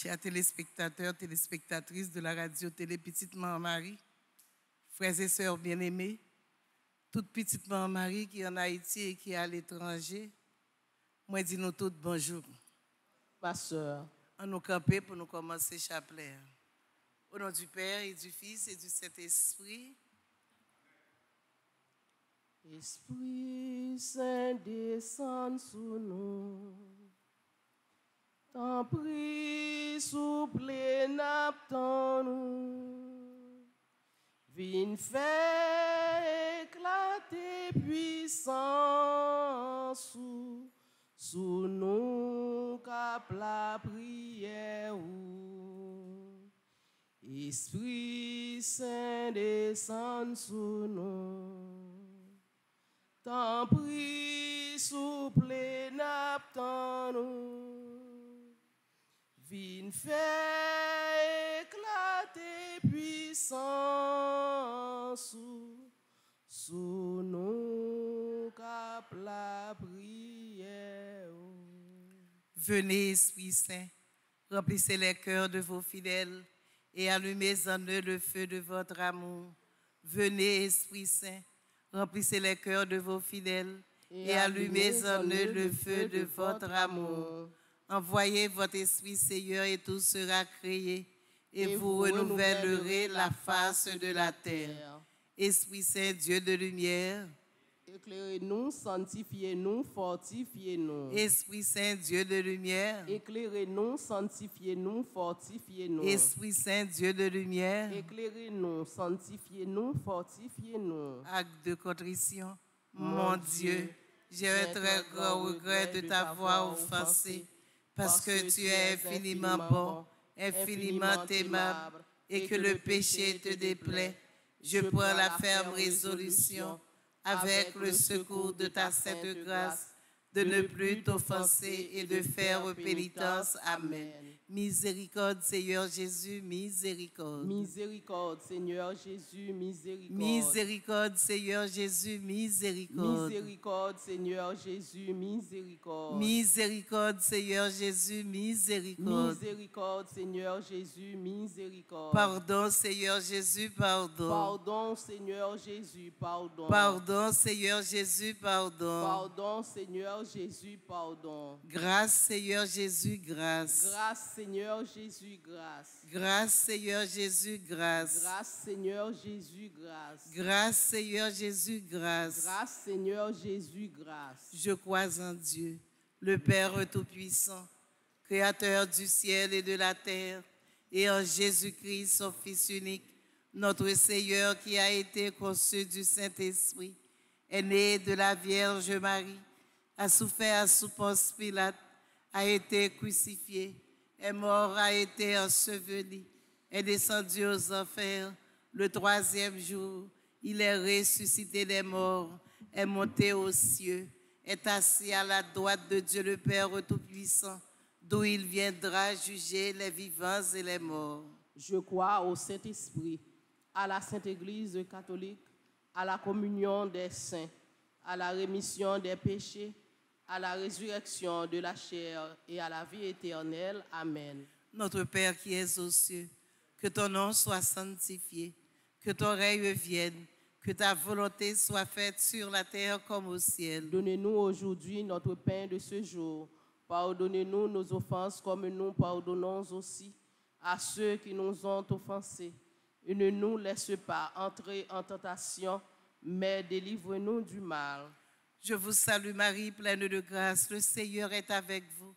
Chers téléspectateurs, téléspectatrices de la radio Télé Petite Maman Marie, frères et sœurs bien-aimés, toute petite Maman Marie qui est en Haïti et qui est à l'étranger, moi dis nous toutes bonjour. Ma sœur. On nous camper pour nous commencer le chapelet. Au nom du Père et du Fils et du Saint-Esprit. Esprit Saint descend sous nous. T'en prie, souple n'attends-nous. Viens faire éclater puissance sous nous cap la prière. Esprit Saint descend sous nous. T'en prie, souple n'attends-nous. Viens faire éclater puissance sous nous cap la prière. Venez, Esprit Saint, remplissez les cœurs de vos fidèles et allumez en eux le feu de votre amour. Venez, Esprit Saint, remplissez les cœurs de vos fidèles et allumez en eux le feu de votre amour. Envoyez votre Esprit, Seigneur, et tout sera créé, et vous renouvellerez la face de la terre. Esprit Saint, Dieu de lumière, éclairez-nous, sanctifiez-nous, fortifiez-nous. Esprit Saint, Dieu de lumière, éclairez-nous, sanctifiez-nous, fortifiez-nous. Esprit Saint, Dieu de lumière, éclairez-nous, sanctifiez-nous, fortifiez-nous. Acte de contrition. Mon Dieu, j'ai un très grand regret de t'avoir offensé, parce que tu es infiniment bon, infiniment aimable, et que le péché te déplaît. Je prends la ferme résolution, avec le secours de ta sainte grâce, de ne plus t'offenser et de faire pénitence. Amen. Miséricorde, Seigneur Jésus, miséricorde. Miséricorde, Seigneur Jésus, miséricorde. Miséricorde, Seigneur Jésus, miséricorde. Miséricorde, Seigneur Jésus, miséricorde. Miséricorde, Seigneur Jésus, miséricorde. Miséricorde, Seigneur Jésus, miséricorde. Pardon, Seigneur Jésus, pardon. Pardon, Seigneur Jésus, pardon. Pardon, Seigneur Jésus, pardon. Pardon, Seigneur Jésus, pardon. Grâce, Seigneur Jésus, grâce. Grâce, Seigneur Jésus, grâce. Grâce, Seigneur Jésus, grâce. Grâce, Seigneur Jésus, grâce. Grâce, Seigneur Jésus, grâce. Grâce, Seigneur Jésus, grâce. Je crois en Dieu, le Père Tout-Puissant, Créateur du ciel et de la terre, et en Jésus-Christ, son Fils unique, notre Seigneur qui a été conçu du Saint-Esprit, est né de la Vierge Marie, a souffert sous Ponce Pilate, a été crucifié, est mort, a été enseveli, est descendu aux enfers. Le troisième jour, il est ressuscité des morts, est monté aux cieux, est assis à la droite de Dieu le Père Tout-Puissant, d'où il viendra juger les vivants et les morts. Je crois au Saint-Esprit, à la Sainte Église catholique, à la communion des saints, à la rémission des péchés, à la résurrection de la chair et à la vie éternelle. Amen. Notre Père qui es aux cieux, que ton nom soit sanctifié, que ton règne vienne, que ta volonté soit faite sur la terre comme au ciel. Donnez-nous aujourd'hui notre pain de ce jour. Pardonnez-nous nos offenses comme nous pardonnons aussi à ceux qui nous ont offensés. Et ne nous laisse pas entrer en tentation, mais délivre-nous du mal. Je vous salue Marie, pleine de grâce, le Seigneur est avec vous.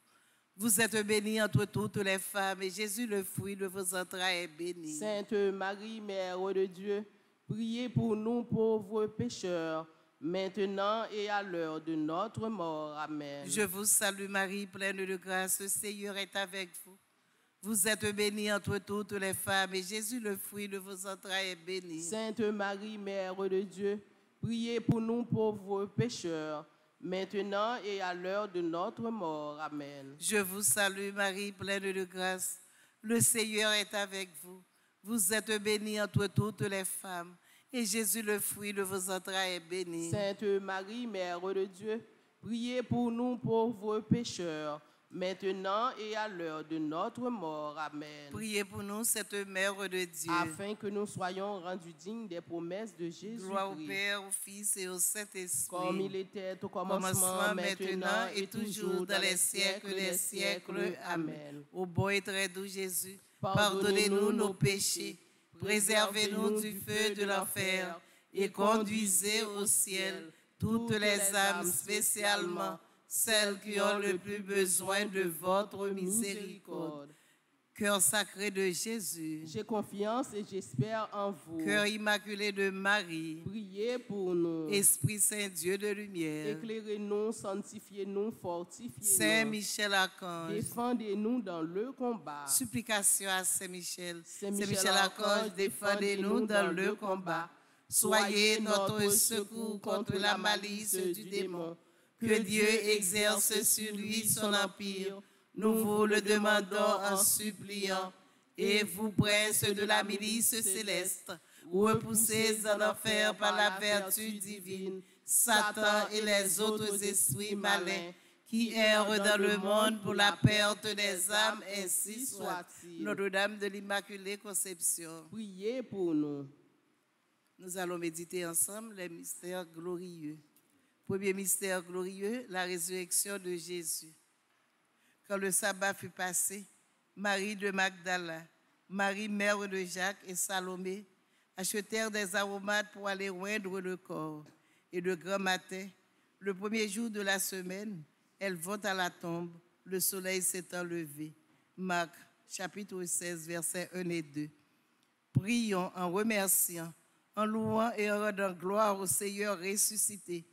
Vous êtes bénie entre toutes les femmes, et Jésus, le fruit de vos entrailles, est béni. Sainte Marie, Mère de Dieu, priez pour nous pauvres pécheurs, maintenant et à l'heure de notre mort. Amen. Je vous salue Marie, pleine de grâce, le Seigneur est avec vous. Vous êtes bénie entre toutes les femmes, et Jésus, le fruit de vos entrailles, est béni. Sainte Marie, Mère de Dieu, priez pour nous pauvres pécheurs, maintenant et à l'heure de notre mort. Amen. Je vous salue Marie, pleine de grâce, le Seigneur est avec vous. Vous êtes bénie entre toutes les femmes, et Jésus, le fruit de vos entrailles, est béni. Sainte Marie, Mère de Dieu, priez pour nous pauvres pécheurs, maintenant et à l'heure de notre mort. Amen. Priez pour nous, cette Mère de Dieu. Afin que nous soyons rendus dignes des promesses de Jésus-Christ. Gloire au Père, au Fils et au Saint-Esprit. Comme il était au commencement, maintenant et toujours, dans les siècles des siècles. Amen. Ô bon et très doux Jésus, pardonnez-nous nos péchés, préservez-nous du feu de l'enfer et conduisez au ciel toutes les âmes, spécialement celles qui ont le plus besoin de votre miséricorde. Cœur sacré de Jésus, j'ai confiance et j'espère en vous. Cœur immaculé de Marie, priez pour nous. Esprit Saint Dieu de lumière, éclairez-nous, sanctifiez-nous, fortifiez-nous. Saint Michel Archange, défendez-nous dans le combat. Supplication à Saint Michel. Saint Michel Archange, défendez-nous dans le combat. Soyez notre secours contre la malice du démon. Que Dieu exerce sur lui son empire. Nous vous le demandons en suppliant. Et vous, princes de la milice céleste, repoussés en enfer par la vertu divine, Satan et les autres esprits malins qui errent dans le monde pour la perte des âmes, ainsi soit-il. Notre-Dame de l'Immaculée Conception, priez pour nous. Nous allons méditer ensemble les mystères glorieux. Premier mystère glorieux, la résurrection de Jésus. Quand le sabbat fut passé, Marie de Magdala, Marie mère de Jacques et Salomé achetèrent des aromates pour aller oindre le corps. Et le grand matin, le premier jour de la semaine, elles vont à la tombe, le soleil s'étant levé. Marc, chapitre 16, versets 1 et 2. Prions en remerciant, en louant et en rendant gloire au Seigneur ressuscité.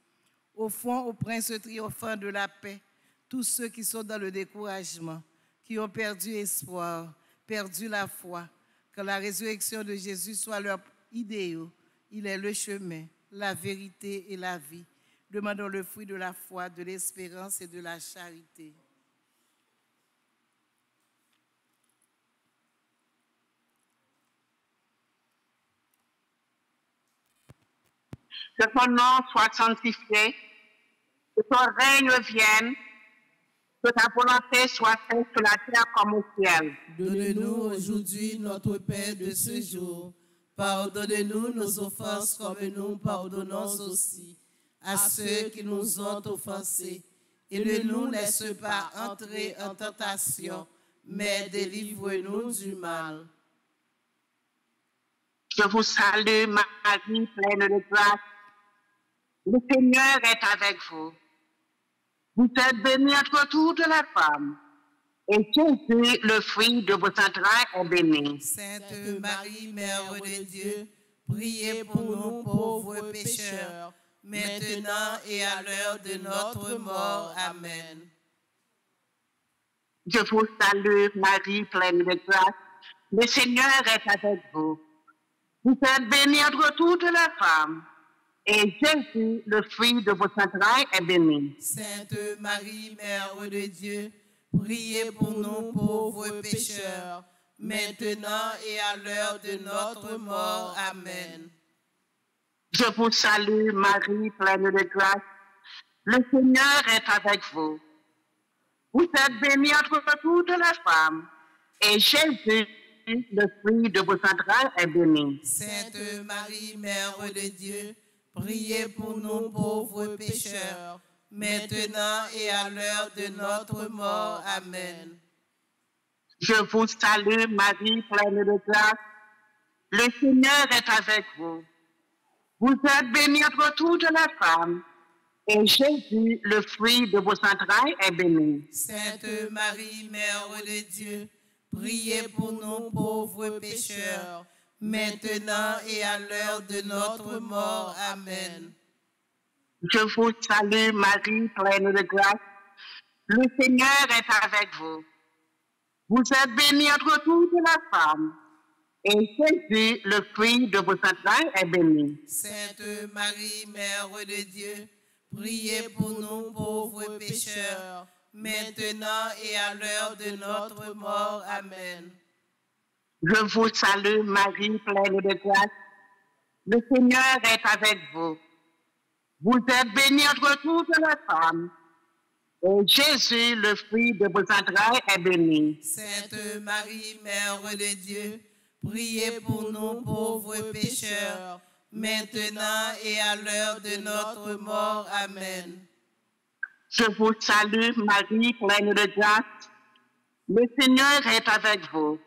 Offrons au Prince triomphant de la paix tous ceux qui sont dans le découragement, qui ont perdu espoir, perdu la foi. Que la résurrection de Jésus soit leur idéal. Il est le chemin, la vérité et la vie. Demandons le fruit de la foi, de l'espérance et de la charité. Que ton nom soit sanctifié, que ton règne vienne, que ta volonté soit faite sur la terre comme au ciel. Donne-nous aujourd'hui notre pain de ce jour. Pardonne-nous nos offenses comme nous pardonnons aussi à ceux qui nous ont offensés. Et ne nous laisse pas entrer en tentation, mais délivre-nous du mal. Je vous salue, Marie, pleine de grâce. Le Seigneur est avec vous. Vous êtes bénie entre toutes les femmes, et Jésus, le fruit de vos entrailles, est béni. Sainte Marie, Mère de Dieu, priez pour nous pauvres pécheurs, maintenant et à l'heure de notre mort. Amen. Je vous salue, Marie, pleine de grâce. Le Seigneur est avec vous. Vous êtes bénie entre toutes les femmes, et Jésus, le fruit de vos entrailles, est béni. Sainte Marie, Mère de Dieu, priez pour nous pauvres pécheurs, maintenant et à l'heure de notre mort. Amen. Je vous salue, Marie, pleine de grâce. Le Seigneur est avec vous. Vous êtes bénie entre toutes les femmes, et Jésus, le fruit de vos entrailles, est béni. Sainte Marie, Mère de Dieu, priez pour nous pauvres pécheurs, maintenant et à l'heure de notre mort. Amen. Je vous salue, Marie, pleine de grâce. Le Seigneur est avec vous. Vous êtes bénie entre toutes les femmes, et Jésus, le fruit de vos entrailles, est béni. Sainte Marie, Mère de Dieu, priez pour nous pauvres pécheurs, maintenant et à l'heure de notre mort. Amen. Je vous salue, Marie, pleine de grâce. Le Seigneur est avec vous. Vous êtes bénie entre toutes les femmes, et Jésus, le fruit de vos entrailles, est béni. Sainte Marie, Mère de Dieu, priez pour nous pauvres pécheurs, maintenant et à l'heure de notre mort. Amen. Je vous salue, Marie, pleine de grâce. Le Seigneur est avec vous. Vous êtes bénie entre toutes les femmes, Et Jésus, le fruit de vos entrailles, est béni. Sainte Marie, Mère de Dieu, priez pour nous pauvres pécheurs, maintenant et à l'heure de notre mort. Amen. Je vous salue, Marie, pleine de grâce. Le Seigneur est avec vous.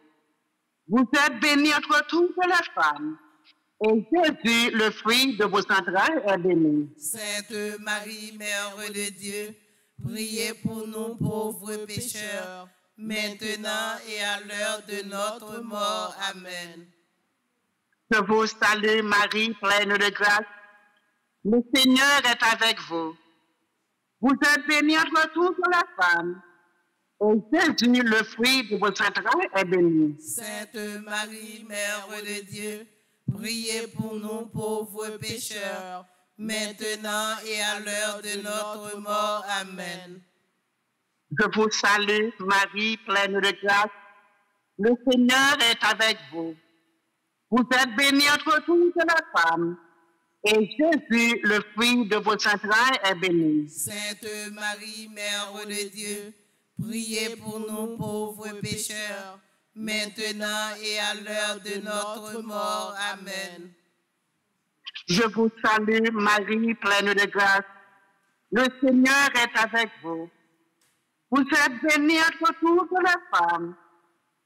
Vous êtes bénie entre toutes les femmes. Et Jésus, le fruit de vos entrailles, est béni. Sainte Marie, Mère de Dieu, priez pour nous pauvres pécheurs, maintenant et à l'heure de notre mort. Amen. Je vous salue, Marie, pleine de grâce. Le Seigneur est avec vous. Vous êtes bénie entre toutes les femmes. Et Jésus, le fruit de vos entrailles, est béni. Sainte Marie, Mère de Dieu, priez pour nous pauvres pécheurs, maintenant et à l'heure de notre mort. Amen. Je vous salue, Marie, pleine de grâce. Le Seigneur est avec vous. Vous êtes bénie entre toutes les femmes. Et Jésus, le fruit de vos entrailles, est béni. Sainte Marie, Mère de Dieu, priez pour nous pauvres pécheurs, maintenant et à l'heure de notre mort. Amen. Je vous salue, Marie, pleine de grâce. Le Seigneur est avec vous. Vous êtes bénie entre toutes les femmes.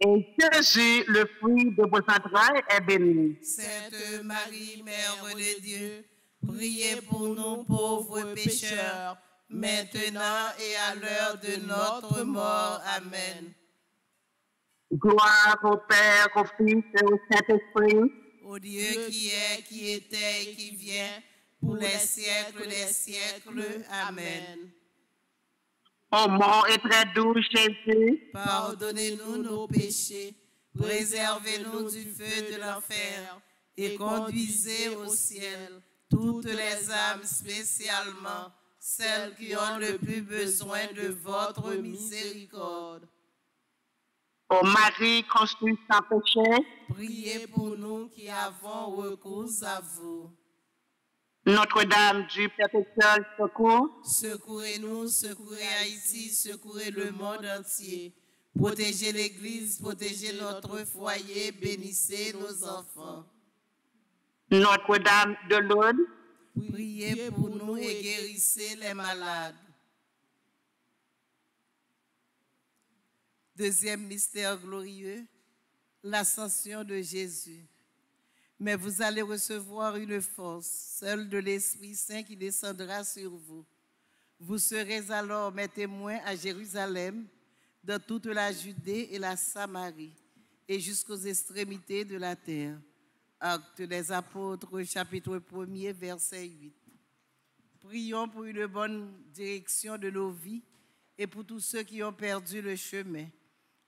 Et Jésus, le fruit de vos entrailles, est béni. Sainte Marie, Mère de Dieu, priez pour nous pauvres pécheurs, maintenant et à l'heure de notre mort. Amen. Gloire au Père, au Fils et au Saint-Esprit. Au Dieu qui est, qui était et qui vient, pour les siècles des siècles. Amen. Ô mon et très doux Jésus, Pardonnez-nous nos péchés, préservez-nous du feu de l'enfer et conduisez au ciel toutes les âmes, spécialement celles qui ont le plus besoin de votre miséricorde. ô Marie conçue sans péché, Priez pour nous qui avons recours à vous. Notre-Dame du perpétuel secours, Secourez-nous, secourez Haïti, secourez le monde entier. Protégez l'Église, protégez notre foyer, bénissez nos enfants. Notre-Dame de Lourdes, Priez pour nous et guérissez les malades. Deuxième mystère glorieux, l'ascension de Jésus. Mais vous allez recevoir une force, celle de l'Esprit Saint qui descendra sur vous. Vous serez alors mes témoins à Jérusalem, dans toute la Judée et la Samarie, et jusqu'aux extrémités de la terre. Actes des Apôtres, chapitre 1er, verset 8. Prions pour une bonne direction de nos vies et pour tous ceux qui ont perdu le chemin,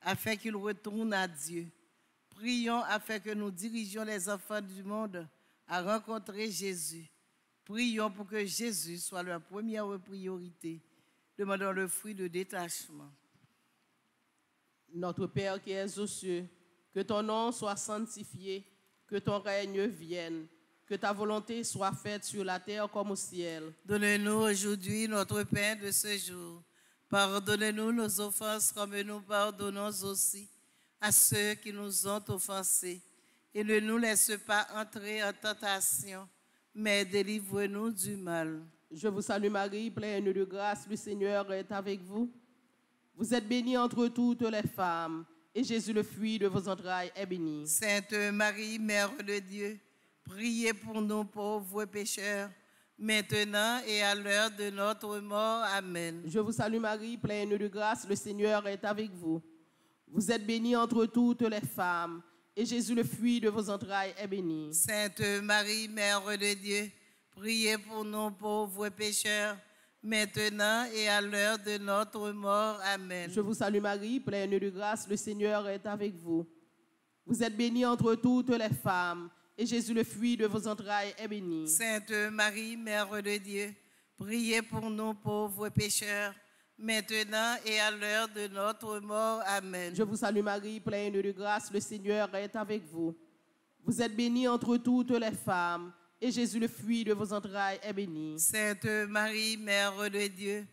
afin qu'ils retournent à Dieu. Prions afin que nous dirigions les enfants du monde à rencontrer Jésus. Prions pour que Jésus soit leur première priorité. Demandons le fruit de détachement. Notre Père qui es aux cieux, que ton nom soit sanctifié, que ton règne vienne, que ta volonté soit faite sur la terre comme au ciel. Donne-nous aujourd'hui notre pain de ce jour. Pardonne-nous nos offenses comme nous pardonnons aussi à ceux qui nous ont offensés. Et ne nous laisse pas entrer en tentation, mais délivre-nous du mal. Je vous salue Marie, pleine de grâce, le Seigneur est avec vous. Vous êtes bénie entre toutes les femmes, et Jésus, le fruit de vos entrailles, est béni. Sainte Marie, Mère de Dieu, priez pour nous pauvres pécheurs, maintenant et à l'heure de notre mort. Amen. Je vous salue Marie, pleine de grâce, le Seigneur est avec vous. Vous êtes bénie entre toutes les femmes, et Jésus, le fruit de vos entrailles, est béni. Sainte Marie, Mère de Dieu, priez pour nous pauvres pécheurs, maintenant et à l'heure de notre mort. Amen. Je vous salue Marie, pleine de grâce, le Seigneur est avec vous. Vous êtes bénie entre toutes les femmes, et Jésus, le fruit de vos entrailles, est béni. Sainte Marie, Mère de Dieu, priez pour nous pauvres pécheurs, maintenant et à l'heure de notre mort. Amen. Je vous salue Marie, pleine de grâce, le Seigneur est avec vous. Vous êtes bénie entre toutes les femmes, et Jésus, le fruit de vos entrailles, est béni. Sainte Marie, Mère de Dieu,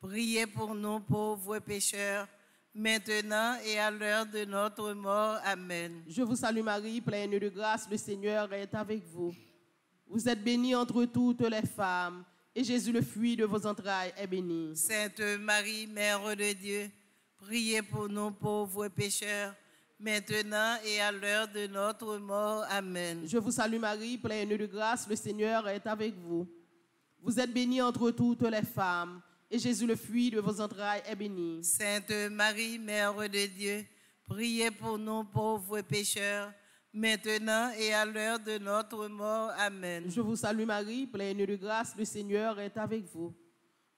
priez pour nous pauvres pécheurs, maintenant et à l'heure de notre mort. Amen. Je vous salue Marie, pleine de grâce, le Seigneur est avec vous. Vous êtes bénie entre toutes les femmes, et Jésus, le fruit de vos entrailles, est béni. Sainte Marie, Mère de Dieu, priez pour nous pauvres pécheurs, maintenant et à l'heure de notre mort. Amen. Je vous salue Marie, pleine de grâce, le Seigneur est avec vous. Vous êtes bénie entre toutes les femmes, et Jésus, le fruit de vos entrailles, est béni. Sainte Marie, Mère de Dieu, priez pour nous pauvres pécheurs, maintenant et à l'heure de notre mort. Amen. Je vous salue Marie, pleine de grâce, le Seigneur est avec vous.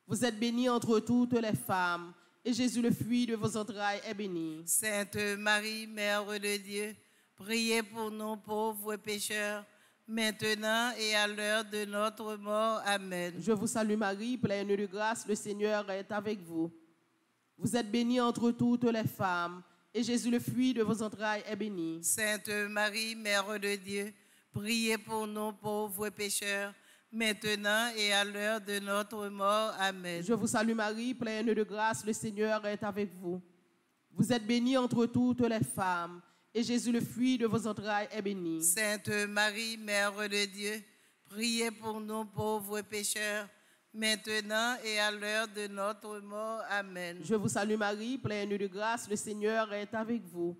Vous êtes bénie entre toutes les femmes, et Jésus, le fruit de vos entrailles, est béni. Sainte Marie, Mère de Dieu, priez pour nous pauvres pécheurs, maintenant et à l'heure de notre mort. Amen. Je vous salue Marie, pleine de grâce, le Seigneur est avec vous. Vous êtes bénie entre toutes les femmes, et Jésus, le fruit de vos entrailles, est béni. Sainte Marie, Mère de Dieu, priez pour nous pauvres pécheurs, maintenant et à l'heure de notre mort. Amen. Je vous salue Marie, pleine de grâce, le Seigneur est avec vous. Vous êtes bénie entre toutes les femmes, et Jésus, le fruit de vos entrailles, est béni. Sainte Marie, Mère de Dieu, priez pour nous pauvres pécheurs, maintenant et à l'heure de notre mort. Amen. Je vous salue Marie, pleine de grâce, le Seigneur est avec vous.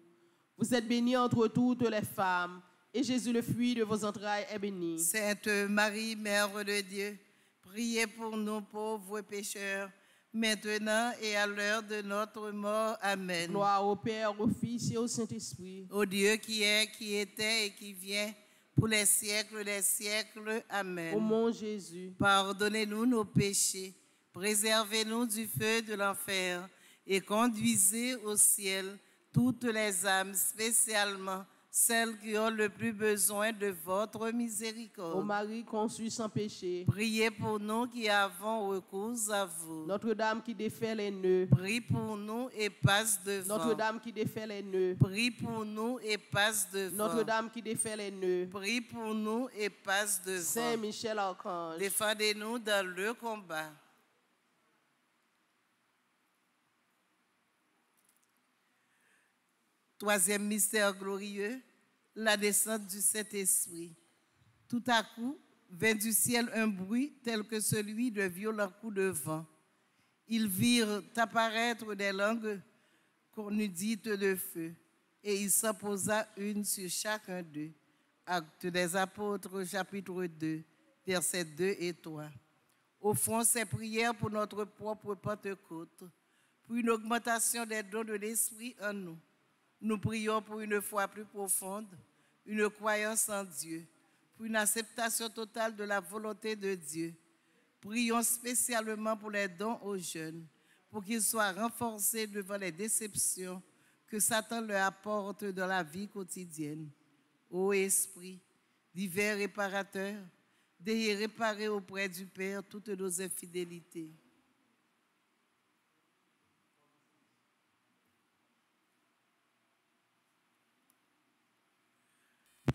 Vous êtes bénie entre toutes les femmes, et Jésus, le fruit de vos entrailles, est béni. Sainte Marie, Mère de Dieu, priez pour nous pauvres pécheurs, maintenant et à l'heure de notre mort. Amen. Gloire au Père, au Fils et au Saint-Esprit. Au Dieu qui est, qui était et qui vient, pour les siècles des siècles. Amen. Ô mon Jésus, pardonnez-nous nos péchés, préservez-nous du feu de l'enfer et conduisez au ciel toutes les âmes, spécialement celles qui ont le plus besoin de votre miséricorde. ô Marie conçue sans péché, Priez pour nous qui avons recours à vous. Notre-Dame qui défait les nœuds, Prie pour nous et passe devant. Notre-Dame qui défait les nœuds, Prie pour nous et passe devant. Notre-Dame qui défait les nœuds, Prie pour nous et passe devant. Saint Michel Archange, Défendez-nous dans le combat. Troisième mystère glorieux, la descente du Saint-Esprit. Tout à coup, vint du ciel un bruit tel que celui de violents coups de vent. Ils virent apparaître des langues qu'on eût dites de feu, et il s'en posa une sur chacun d'eux. Actes des Apôtres, chapitre 2, versets 2 et 3. Au fond, ces prières pour notre propre Pentecôte, pour une augmentation des dons de l'Esprit en nous. Nous prions pour une foi plus profonde, une croyance en Dieu, pour une acceptation totale de la volonté de Dieu. Prions spécialement pour les dons aux jeunes, pour qu'ils soient renforcés devant les déceptions que Satan leur apporte dans la vie quotidienne. Ô Esprit, divin réparateur, veuillez réparer auprès du Père toutes nos infidélités.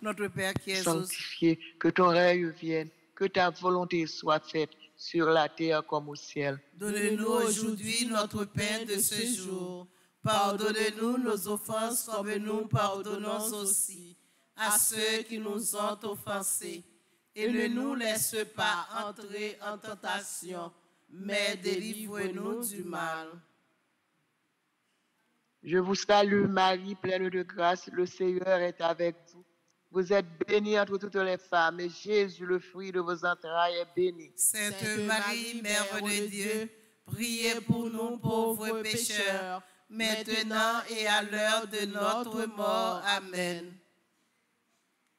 Notre Père qui es aux Sanctifié, que ton règne vienne, que ta volonté soit faite sur la terre comme au ciel. Donne-nous aujourd'hui notre pain de ce jour. Pardonne-nous nos offenses comme nous pardonnons aussi à ceux qui nous ont offensés. Et ne nous laisse pas entrer en tentation, mais délivre-nous du mal. Je vous salue Marie, pleine de grâce, le Seigneur est avec vous. Vous êtes bénie entre toutes les femmes, et Jésus, le fruit de vos entrailles, est béni. Sainte Marie, Mère de Dieu, priez pour nous pauvres pécheurs, maintenant et à l'heure de notre mort. Amen.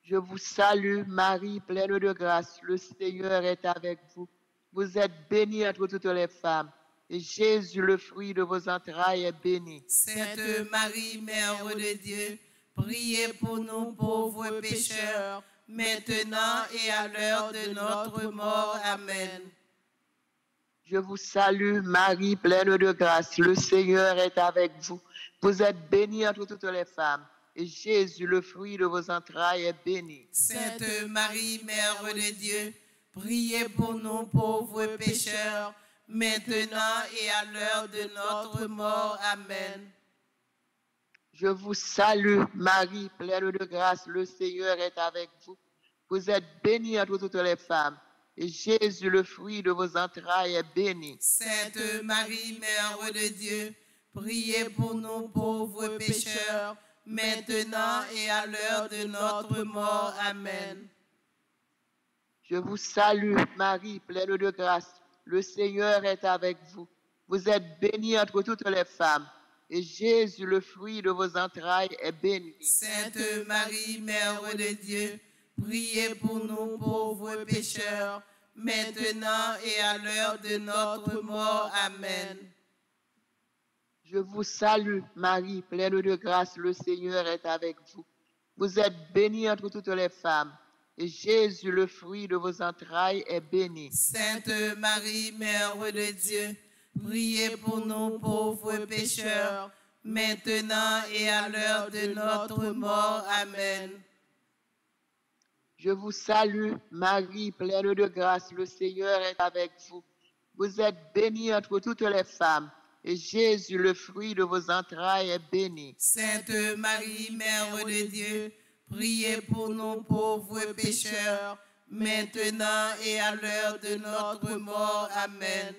Je vous salue Marie, pleine de grâce, le Seigneur est avec vous. Vous êtes bénie entre toutes les femmes, et Jésus, le fruit de vos entrailles, est béni. Sainte Marie, Mère de Dieu, priez pour nous pauvres pécheurs, maintenant et à l'heure de notre mort. Amen. Je vous salue Marie, pleine de grâce, le Seigneur est avec vous. Vous êtes bénie entre toutes les femmes, et Jésus, le fruit de vos entrailles, est béni. Sainte Marie, Mère de Dieu, priez pour nous pauvres pécheurs, maintenant et à l'heure de notre mort. Amen. Je vous salue, Marie, pleine de grâce, le Seigneur est avec vous. Vous êtes bénie entre toutes les femmes, et Jésus, le fruit de vos entrailles, est béni. Sainte Marie, Mère de Dieu, priez pour nous pauvres pécheurs, maintenant et à l'heure de notre mort. Amen. Je vous salue, Marie, pleine de grâce, le Seigneur est avec vous. Vous êtes bénie entre toutes les femmes, et Jésus, le fruit de vos entrailles, est béni. Sainte Marie, Mère de Dieu, priez pour nous pauvres pécheurs, maintenant et à l'heure de notre mort. Amen. Je vous salue, Marie, pleine de grâce, le Seigneur est avec vous. Vous êtes bénie entre toutes les femmes, et Jésus, le fruit de vos entrailles, est béni. Sainte Marie, Mère de Dieu, priez pour nous pauvres pécheurs, maintenant et à l'heure de notre mort. Amen. Je vous salue, Marie, pleine de grâce, le Seigneur est avec vous. Vous êtes bénie entre toutes les femmes, et Jésus, le fruit de vos entrailles, est béni. Sainte Marie, Mère de Dieu, priez pour nous pauvres pécheurs, maintenant et à l'heure de notre mort. Amen.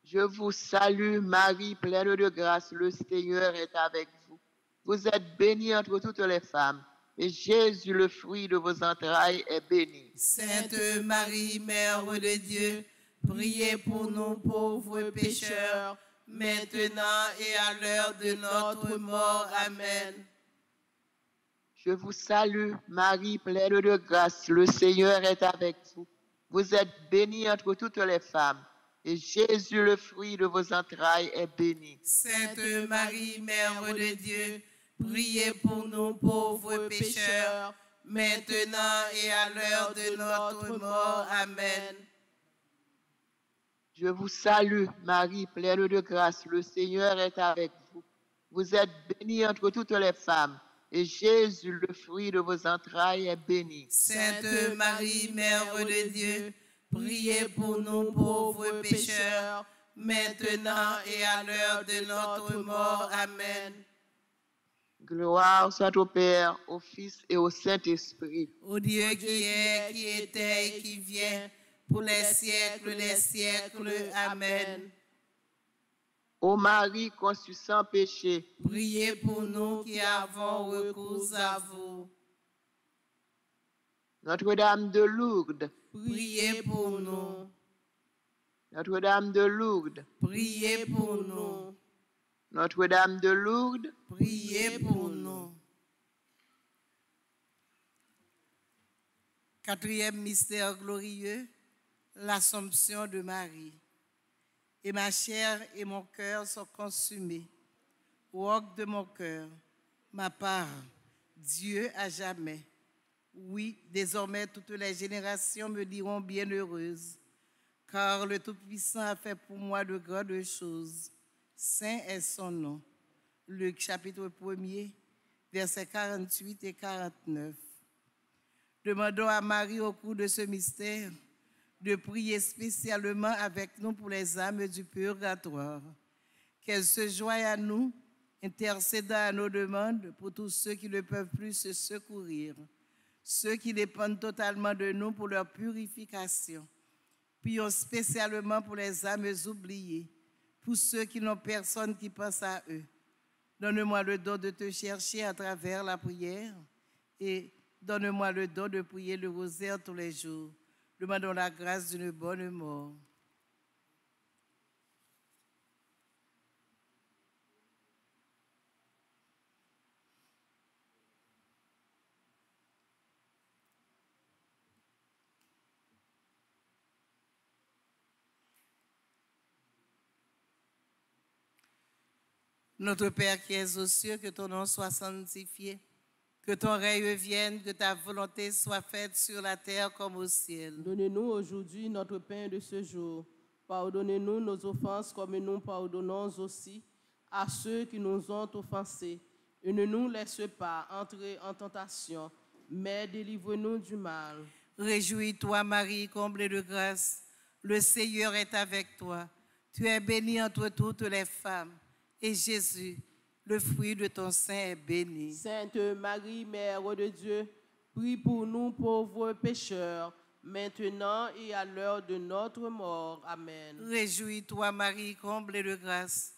Je vous salue, Marie, pleine de grâce, le Seigneur est avec vous. Vous êtes bénie entre toutes les femmes, et Jésus, le fruit de vos entrailles, est béni. Sainte Marie, Mère de Dieu, priez pour nous pauvres pécheurs, maintenant et à l'heure de notre mort. Amen. Je vous salue, Marie, pleine de grâce, le Seigneur est avec vous. Vous êtes bénie entre toutes les femmes, et Jésus, le fruit de vos entrailles, est béni. Sainte Marie, Mère de Dieu, priez pour nous pauvres pécheurs, maintenant et à l'heure de notre mort. Amen. Je vous salue, Marie, pleine de grâce, le Seigneur est avec vous. Vous êtes bénie entre toutes les femmes, et Jésus, le fruit de vos entrailles, est béni. Sainte Marie, Mère de Dieu, priez pour nous pauvres pécheurs, maintenant et à l'heure de notre mort. Amen. Gloire soit au Père, au Fils et au Saint-Esprit. Au Dieu qui est, qui était et qui vient, pour les siècles des siècles. Amen. Ô Marie conçue sans péché, Priez pour nous qui avons recours à vous. Notre-Dame de Lourdes, Priez pour nous. Notre-Dame de Lourdes, Priez pour nous. Notre-Dame de Lourdes, Priez pour nous. Quatrième mystère glorieux, l'Assomption de Marie. Et ma chair et mon cœur sont consumés. Roc de mon cœur, ma part, Dieu à jamais. Oui, désormais toutes les générations me diront bienheureuse, car le Tout-Puissant a fait pour moi de grandes choses. Saint est son nom. Luc chapitre 1er, versets 48 et 49. Demandons à Marie au cours de ce mystère de prier spécialement avec nous pour les âmes du purgatoire. Qu'elle se joigne à nous, intercédant à nos demandes pour tous ceux qui ne peuvent plus se secourir, ceux qui dépendent totalement de nous pour leur purification. Prions spécialement pour les âmes oubliées, pour ceux qui n'ont personne qui pense à eux. Donne-moi le don de te chercher à travers la prière et donne-moi le don de prier le rosaire tous les jours. Demandons la grâce d'une bonne mort. Notre Père qui es aux cieux, que ton nom soit sanctifié, que ton règne vienne, que ta volonté soit faite sur la terre comme au ciel. Donnez-nous aujourd'hui notre pain de ce jour. Pardonnez-nous nos offenses comme nous pardonnons aussi à ceux qui nous ont offensés. Et ne nous laisse pas entrer en tentation, mais délivre-nous du mal. Réjouis-toi, Marie, comblée de grâce. Le Seigneur est avec toi. Tu es bénie entre toutes les femmes. Et Jésus, le fruit de ton sein, est béni. Sainte Marie, Mère de Dieu, prie pour nous pauvres pécheurs, maintenant et à l'heure de notre mort. Amen. Réjouis-toi, Marie, comblée de grâce.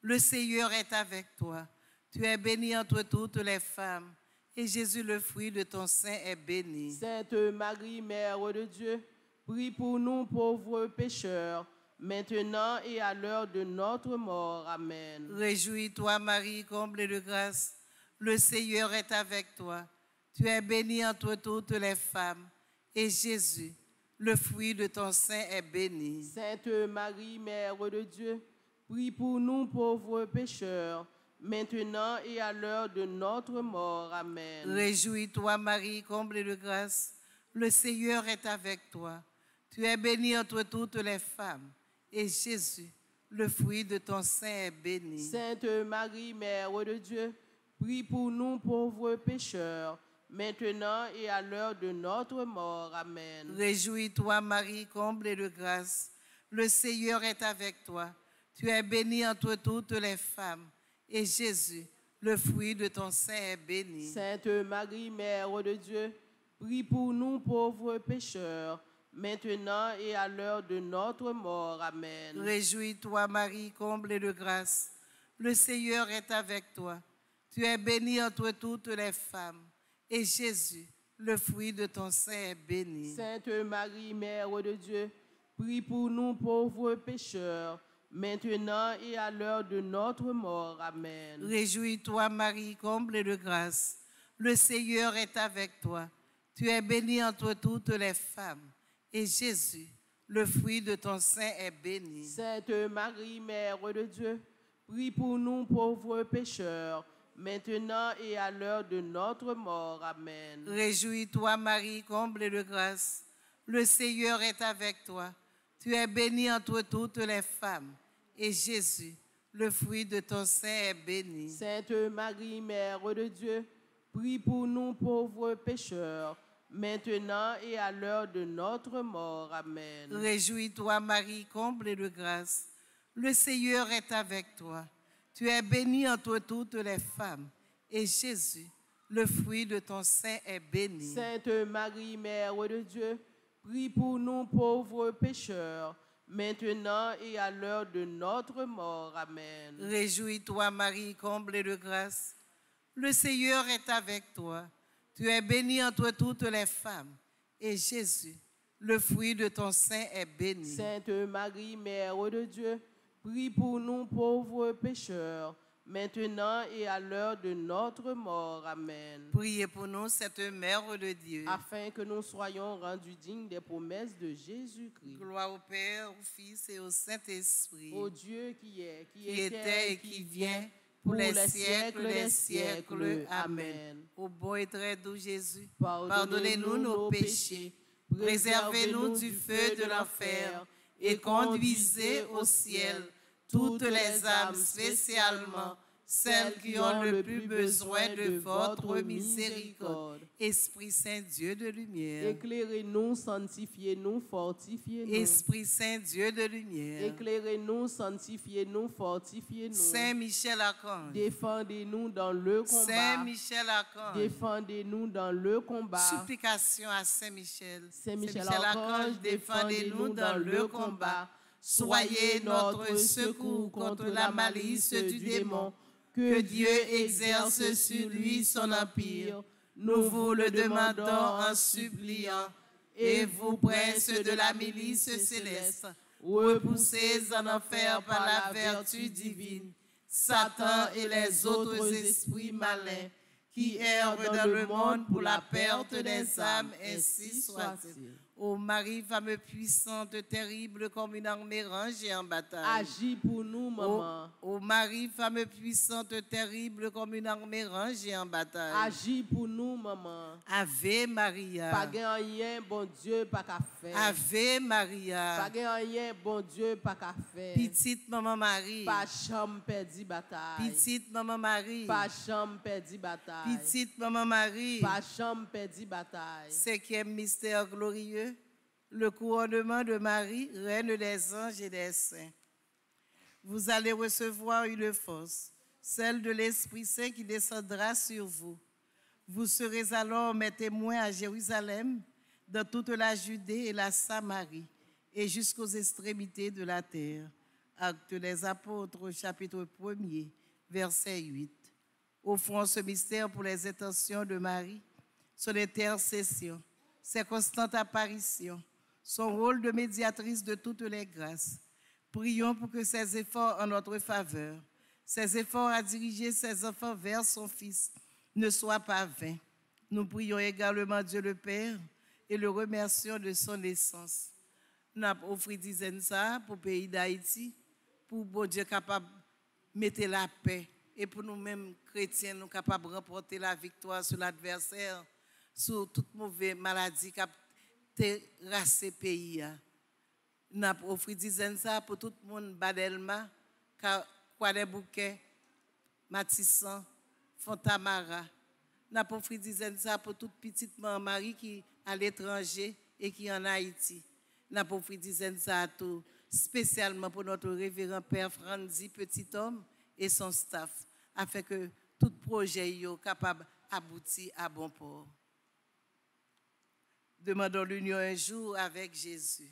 Le Seigneur est avec toi. Tu es bénie entre toutes les femmes. Et Jésus, le fruit de ton sein, est béni. Sainte Marie, Mère de Dieu, prie pour nous pauvres pécheurs, maintenant et à l'heure de notre mort. Amen. Réjouis-toi, Marie, comblée de grâce. Le Seigneur est avec toi. Tu es bénie entre toutes les femmes. Et Jésus, le fruit de ton sein, est béni. Sainte Marie, Mère de Dieu, prie pour nous pauvres pécheurs, maintenant et à l'heure de notre mort. Amen. Réjouis-toi, Marie, comblée de grâce. Le Seigneur est avec toi. Tu es bénie entre toutes les femmes. Et Jésus, le fruit de ton sein, est béni. Sainte Marie, Mère de Dieu, prie pour nous pauvres pécheurs, maintenant et à l'heure de notre mort. Amen. Réjouis-toi, Marie, comblée de grâce. Le Seigneur est avec toi. Tu es bénie entre toutes les femmes. Et Jésus, le fruit de ton sein, est béni. Sainte Marie, Mère de Dieu, prie pour nous pauvres pécheurs, maintenant et à l'heure de notre mort. Amen. Réjouis-toi, Marie, comblée de grâce. Le Seigneur est avec toi. Tu es bénie entre toutes les femmes. Et Jésus, le fruit de ton sein, est béni. Sainte Marie, Mère de Dieu, prie pour nous pauvres pécheurs, maintenant et à l'heure de notre mort. Amen. Réjouis-toi, Marie, comblée de grâce. Le Seigneur est avec toi. Tu es bénie entre toutes les femmes. Et Jésus, le fruit de ton sein, est béni. Sainte Marie, Mère de Dieu, prie pour nous pauvres pécheurs, maintenant et à l'heure de notre mort. Amen. Réjouis-toi, Marie, comblée de grâce. Le Seigneur est avec toi. Tu es bénie entre toutes les femmes. Et Jésus, le fruit de ton sein, est béni. Sainte Marie, Mère de Dieu, prie pour nous pauvres pécheurs, maintenant et à l'heure de notre mort. Amen. Réjouis-toi, Marie, comblée de grâce. Le Seigneur est avec toi. Tu es bénie entre toutes les femmes. Et Jésus, le fruit de ton sein, est béni. Sainte Marie, Mère de Dieu, prie pour nous pauvres pécheurs, maintenant et à l'heure de notre mort. Amen. Réjouis-toi, Marie, comblée de grâce. Le Seigneur est avec toi. Tu es bénie entre toutes les femmes. Et Jésus, le fruit de ton sein, est béni. Sainte Marie, Mère de Dieu, prie pour nous pauvres pécheurs, maintenant et à l'heure de notre mort. Amen. Priez pour nous, cette Mère de Dieu. Afin que nous soyons rendus dignes des promesses de Jésus-Christ. Gloire au Père, au Fils et au Saint-Esprit. Ô Dieu qui est, qui était et qui vient, pour les siècles des siècles. Amen. Ô bon et très doux Jésus, pardonnez-nous nos péchés, préservez-nous du feu de l'enfer et conduisez au ciel toutes les âmes, spécialement celles qui ont le plus besoin de votre miséricorde. Esprit Saint, Dieu de lumière. Éclairez-nous, sanctifiez-nous, fortifiez-nous. Esprit Saint, Dieu de lumière. Éclairez-nous, sanctifiez-nous, fortifiez-nous. Saint Michel Archange. Défendez-nous dans le combat. Saint Michel Archange. Défendez-nous dans le combat. Supplication à Saint Michel. Saint Michel Archange, défendez-nous dans le combat. Soyez notre secours contre la malice du démon. Que Dieu exerce sur lui son empire. Nous vous le demandons en suppliant. Et vous, princes de la milice céleste, repoussés en enfer par la vertu divine, Satan et les autres esprits malins qui errent dans le monde pour la perte des âmes, ainsi soit-il. Ô Marie, femme puissante, terrible comme une armée rangée en bataille. Agis pour nous, maman. Ô Marie, femme puissante, terrible comme une armée rangée en bataille. Agis pour nous, maman. Ave Maria. Pas rien, bon Dieu, pas qu'à faire. Ave Maria. Pas rien, bon Dieu, pas qu'à faire. Petite maman Marie. Pas chambre perdu bataille. Petite maman Marie. Pas chambre perdu bataille. Petite maman Marie. Pas chambre perdu bataille. 5e mystère glorieux, le couronnement de Marie, reine des anges et des saints. Vous allez recevoir une force, celle de l'Esprit Saint qui descendra sur vous. Vous serez alors mes témoins à Jérusalem, dans toute la Judée et la Samarie, et jusqu'aux extrémités de la terre. Actes des Apôtres, chapitre 1er, verset 8. Offrons ce mystère pour les intentions de Marie, son intercession, ses constantes apparitions, son rôle de médiatrice de toutes les grâces. Prions pour que ses efforts en notre faveur, ses efforts à diriger ses enfants vers son Fils, ne soient pas vains. Nous prions également Dieu le Père et le remercions de son naissance. Nous avons offert dizaines ça pour le pays d'Haïti, pour bon Dieu capable de mettre la paix et pour nous-mêmes chrétiens, nous capables de remporter la victoire sur l'adversaire, sur toute mauvaise maladie qui a terrassé le pays. Nous avons offert dizaines ça pour tout le monde, Badelma, Kouadebouquet, Matissan, Fontamara. Nous avons offert dizaines ça pour toute petite Marie qui est à l'étranger et qui est en Haïti. Nous avons offert dizaines ça tout spécialement pour notre révérend Père Franzi, petit homme, et son staff, afin que tout projet soit capable d'aboutir à bon port. Demandons l'union un jour avec Jésus.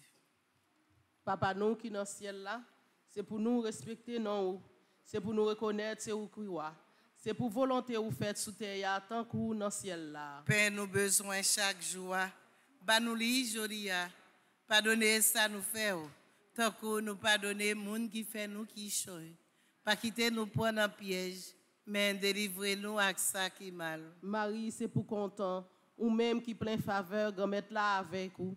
Papa, nous qui dans le ciel là, c'est pour nous respecter non, c'est pour nous reconnaître c'est où croire. C'est pour volonté ou faites sous terre tant que nous dans le ciel là. Père, nous besoin chaque jour. Bah nous li jodia. Pardonnez ça nous faire. Tant que nous pardonner monde qui fait nous qui choy. Pas quitter nous prendre en piège, mais délivrez-nous avec ça qui mal. Marie, c'est pour content ou même qui plein faveur grand mettre là avec vous.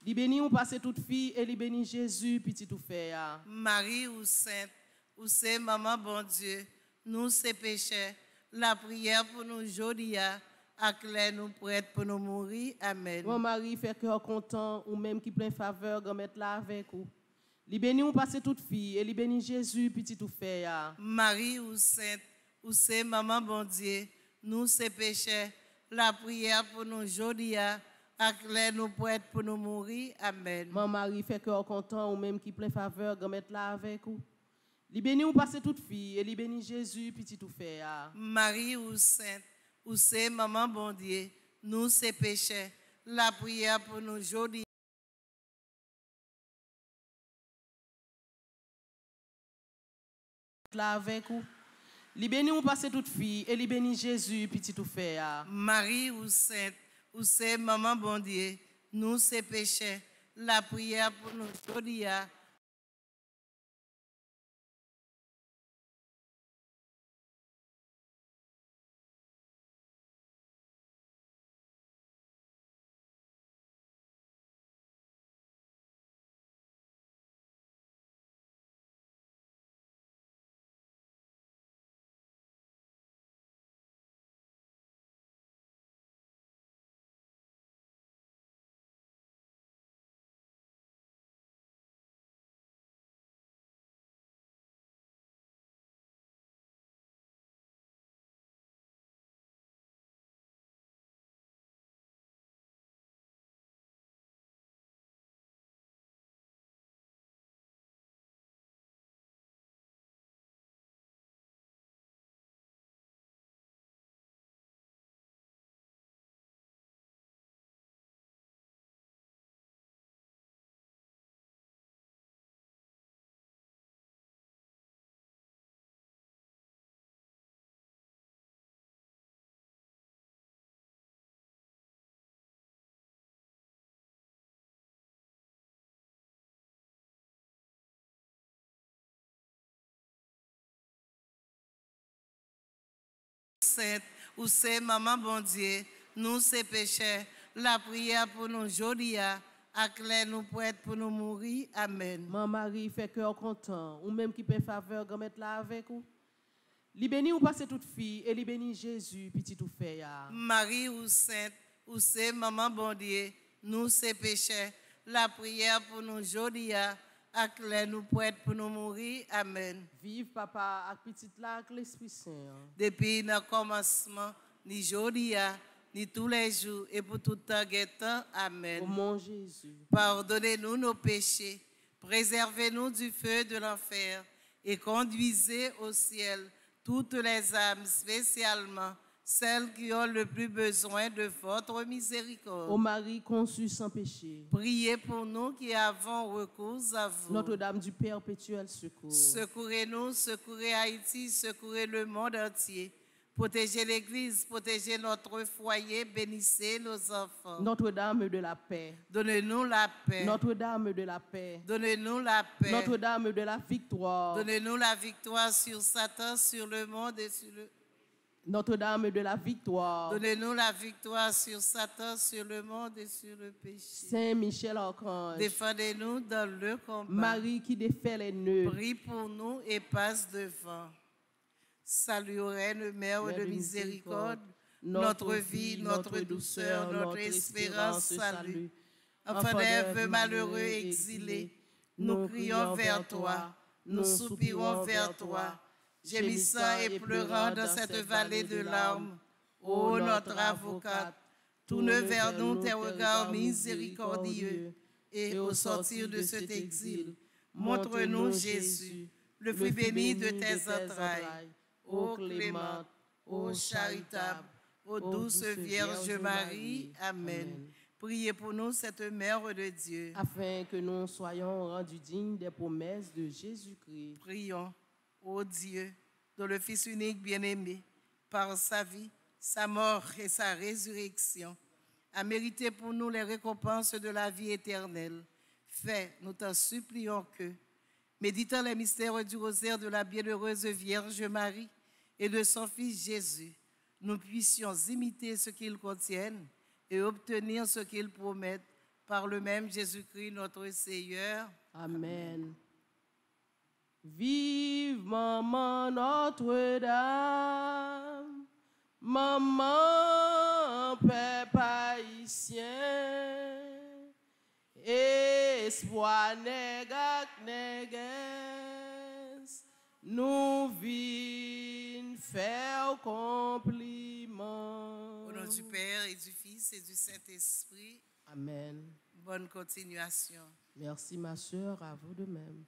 Li béni ou passe toute fille et li béni Jésus petit tout fait. Marie ou sainte, ou c'est maman bon Dieu, nous c'est pécheurs, la prière pour nous aujourd'hui, acclare nous prête pour nous mourir. Amen. Mon Marie fait cœur content ou même qui plein faveur grand mettre là avec vous. Li béni ou passe toute fille et li béni Jésus petit tout fait. Marie ou sainte, ou c'est maman bon Dieu, nous c'est pécheurs, la prière pour nous aujourd'hui, acclare nous prête pour nous mourir. Amen. Mon Marie fait cœur content ou même qui plein faveur grand mettre là avec vous. Li béni ou passe toute fille et li béni Jésus petit tout fait. Marie ou sainte, ou c'est maman bon Dieu, nous c'est pécheurs, la prière pour nous aujourd'hui. Là avec vous. Li béni ou passe toute fille et li béni Jésus petit tout fait. Marie ou sainte, ou c'est maman bon Dieu, nous c'est pécheurs, la prière pour nous aujourd'hui. Sainte, ou c'est maman bon Dieu, nous c'est pécheurs, la prière pour nous aujourd'hui, acclare nous prête pour nous mourir. Amen. Maman Marie fait cœur content ou même qui peut faveur grand mettre là avec vous. Li béni ou passe toute fille et li béni Jésus petit tout fait. Marie ou sainte, ou c'est maman bon Dieu, nous c'est pécheurs, la prière pour nous aujourd'hui, acclare nous prête pour nous mourir. Amen. Vive papa avec petite là avec l'Esprit Saint. Depuis le commencement, ni aujourd'hui, ni tous les jours, et pour tout temps guettant. Amen. Ô mon Jésus, Pardonnez-nous nos péchés, préservez-nous du feu de l'enfer, et conduisez au ciel toutes les âmes, spécialement celles qui ont le plus besoin de votre miséricorde. ô Marie conçue sans péché, Priez pour nous qui avons recours à vous. Notre-Dame du perpétuel secours, Secourez-nous, secourez Haïti, secourez le monde entier. Protégez l'Église, protégez notre foyer, bénissez nos enfants. Notre-Dame de la paix, Donnez-nous la paix. Notre-Dame de la paix, Donnez-nous la paix. Notre-Dame de la victoire, Donnez-nous la victoire sur Satan, sur le monde et sur le... Notre-Dame de la victoire, Donnez-nous la victoire sur Satan, sur le monde et sur le péché. Saint Michel Archange, Défendez-nous dans le combat. Marie qui défait les nœuds, Prie pour nous et passe devant. Salut, ô Reine, Mère de miséricorde, notre vie, notre douceur, notre espérance, salut. Enfant d'Ève, malheureux, exilé, nous crions vers toi, nous soupirons vers toi, gémissant et pleurant dans cette vallée de larmes. Ô notre avocate, tourne vers nous tes regards miséricordieux, et au sortir de cet exil, montre-nous Jésus, le fruit béni de tes entrailles. Ô clémente, ô charitable, ô douce Vierge Marie. Amen. Priez pour nous cette Mère de Dieu. afin que nous soyons rendus dignes des promesses de Jésus-Christ. Prions, ô Dieu, dont le Fils unique bien-aimé, par sa vie, sa mort et sa résurrection, a mérité pour nous les récompenses de la vie éternelle. Fais, nous t'en supplions que, méditant les mystères du rosaire de la bienheureuse Vierge Marie et de son Fils Jésus, nous puissions imiter ce qu'ils contiennent et obtenir ce qu'ils promettent par le même Jésus-Christ notre Seigneur. Amen. Vive Maman Notre-Dame, Maman Peuple haïtien, espoir nègre négues, nous vînes faire compliment. Au nom du Père et du Fils et du Saint-Esprit, Amen. bonne continuation. Merci ma sœur, à vous de même.